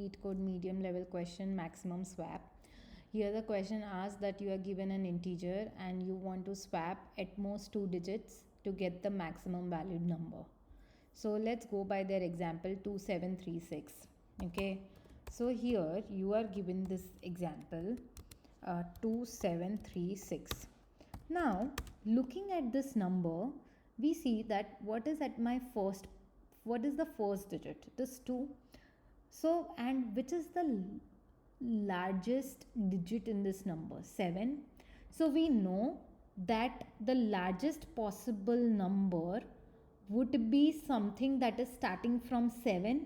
Leetcode medium level question maximum swap. Here the question asks that you are given an integer and you want to swap at most 2 digits to get the maximum valued number. So let's go by their example 2736. Okay, so here you are given this example 2736. Now looking at this number, we see that what is the first digit? It is 2. So, and which is the largest digit in this number? 7. So we know that the largest possible number would be something that is starting from 7,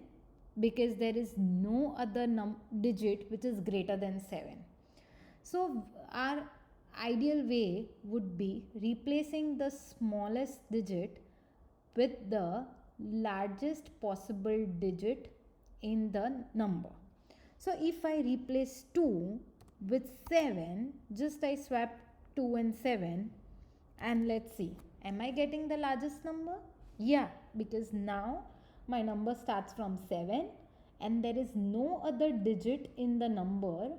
because there is no other digit which is greater than 7. So our ideal way would be replacing the smallest digit with the largest possible digit in the number. So if I replace 2 with 7, just I swap 2 and 7, and let's see, am I getting the largest number? Yeah, because now my number starts from 7 and there is no other digit in the number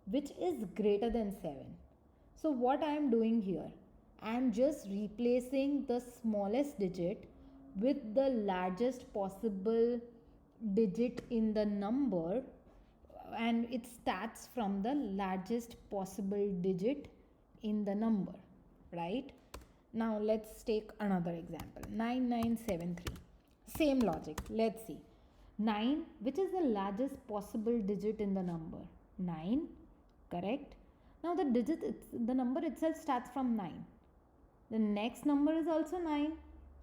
which is greater than 7. So what I am doing here, I am just replacing the smallest digit with the largest possible digit in the number, and it starts from the largest possible digit in the number, right? Now let's take another example, 9973. Same logic. Let's see, 9, which is the largest possible digit in the number? 9, correct. Now the number itself starts from 9. The next number is also 9.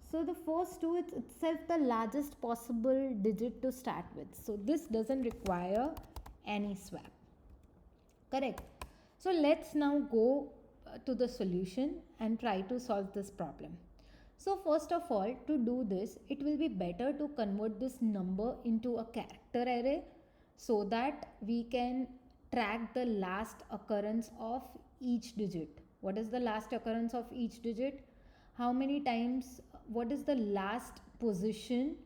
So the first 2 is itself the largest possible digit to start with. So this doesn't require any swap. Correct. So let's now go to the solution and try to solve this problem. So first of all, to do this, it will be better to convert this number into a character array so that we can track the last occurrence of each digit. What is the last occurrence of each digit? How many times, what is the last position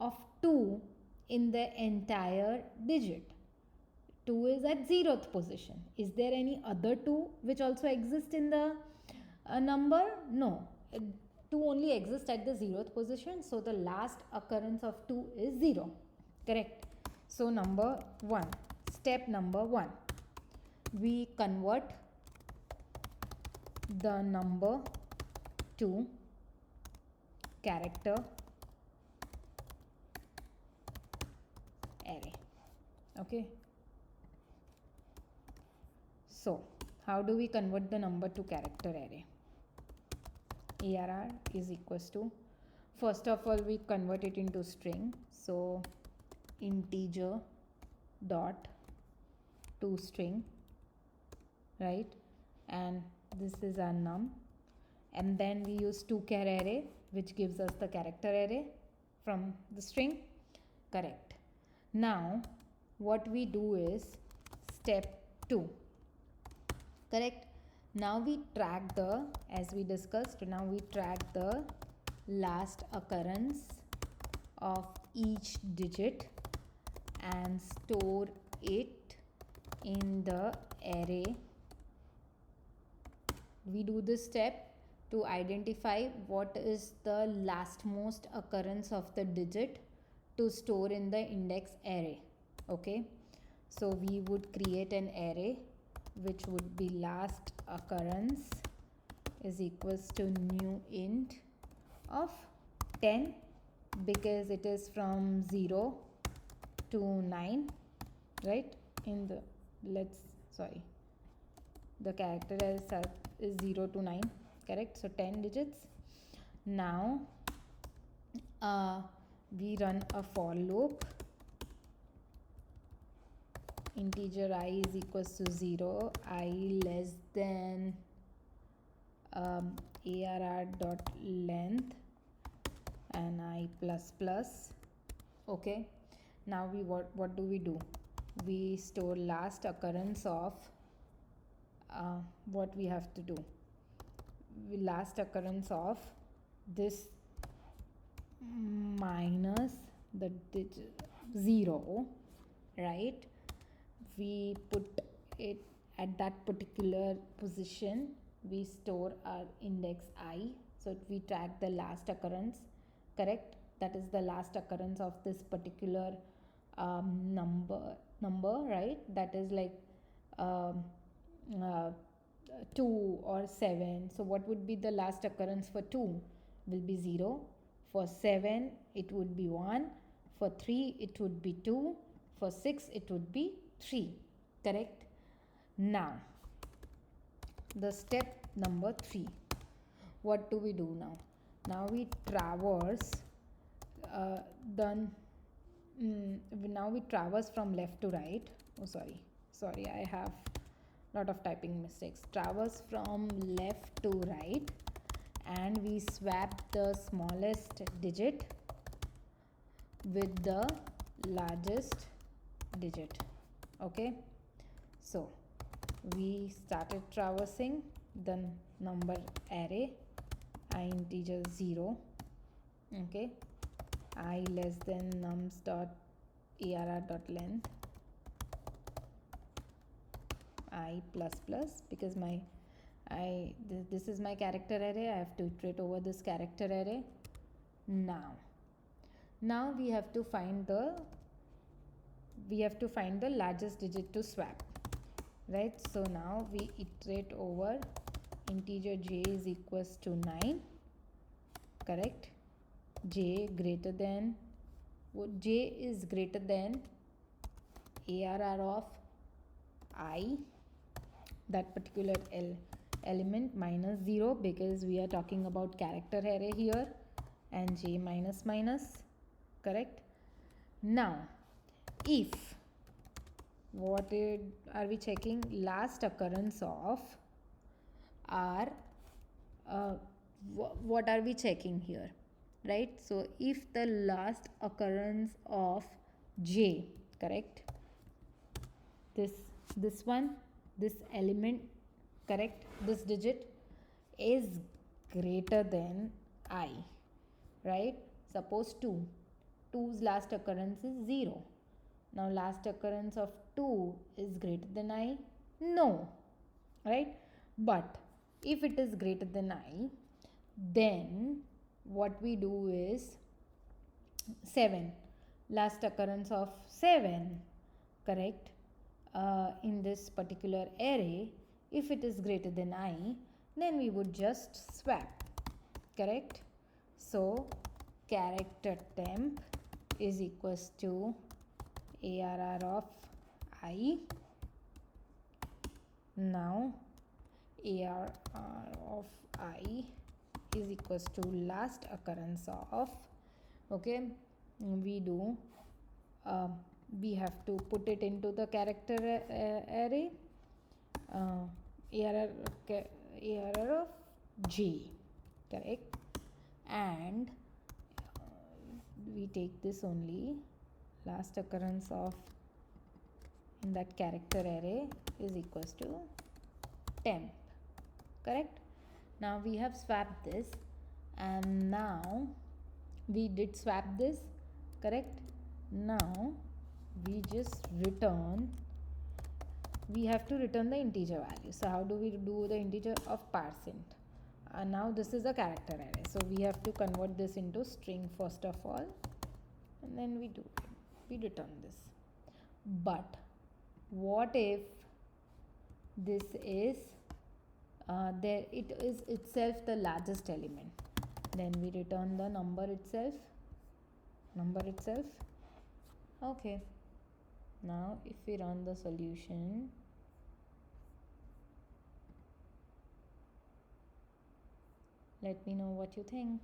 of 2 in the entire digit? 2 is at 0th position. Is there any other 2 which also exist in the number? No. 2 only exists at the 0th position. So the last occurrence of 2 is 0. Correct. So number 1. Step number 1. We convert the number to character array. Okay. So how do we convert the number to character array? ARR is equals to, first of all we convert it into string. So integer dot to string, right? And this is our num, and then we use to-char array, which gives us the character array from the string. Correct. Now what we do is step 2. Correct. Now we track the, as we discussed, now we track the last occurrence of each digit and store it in the array. We do this step to identify what is the lastmost occurrence of the digit to store in the index array. Okay, so we would create an array which would be last occurrence is equals to new int of 10, because it is from 0 to 9, right? In the the character is 0 to 9, correct? So 10 digits. Now we run a for loop. Integer I is equals to 0, I less than ARR dot length and I plus plus. Okay, now what do? We store last occurrence of what we have to do, last occurrence of this minus the digit 0, right? We put it at that particular position, we store our index I, so we track the last occurrence, correct? That is the last occurrence of this particular number, right? That is like um, uh, 2 or 7. So what would be the last occurrence for 2? Will be 0. For 7 it would be 1. For 3 it would be 2. For 6 it would be 3. Correct? Now the step number 3. What do we do now? Now we traverse now we traverse from left to right. Oh, sorry, I have lot of typing mistakes. Traverse from left to right, and we swap the smallest digit with the largest digit. Okay, so we started traversing the number array I integer 0. Okay, I less than nums dot arr dot length I plus plus, because this is my character array. I have to iterate over this character array. Now we have to find the largest digit to swap, right? So now we iterate over integer j is equals to 9, correct? J is greater than arr of I, that particular element, minus 0, because we are talking about character array here, and j minus minus, correct? Now if what are we checking? Last occurrence of our what are we checking here, right? So if the last occurrence of j, correct, this one, this element, correct, this digit is greater than I, right? Suppose 2's last occurrence is 0. Now last occurrence of 2 is greater than I? No, right? But if it is greater than I, then what we do is 7, last occurrence of 7, correct, in this particular array, if it is greater than I, then we would just swap, correct? So character temp is equals to arr of I. Now arr of I is equals to last occurrence of, okay, we have to put it into the character array, arr of j, correct? And we take this only, last occurrence of in that character array is equals to temp, correct? Now we have swapped this, and now we did swap this, correct? Now we just return, we have to return the integer value. So how do we do the integer? Of %. Now this is a character array, so we have to convert this into string first of all, and then we return this. But what if this is it is itself the largest element? Then we return the number itself. Okay, now if we run the solution, let me know what you think.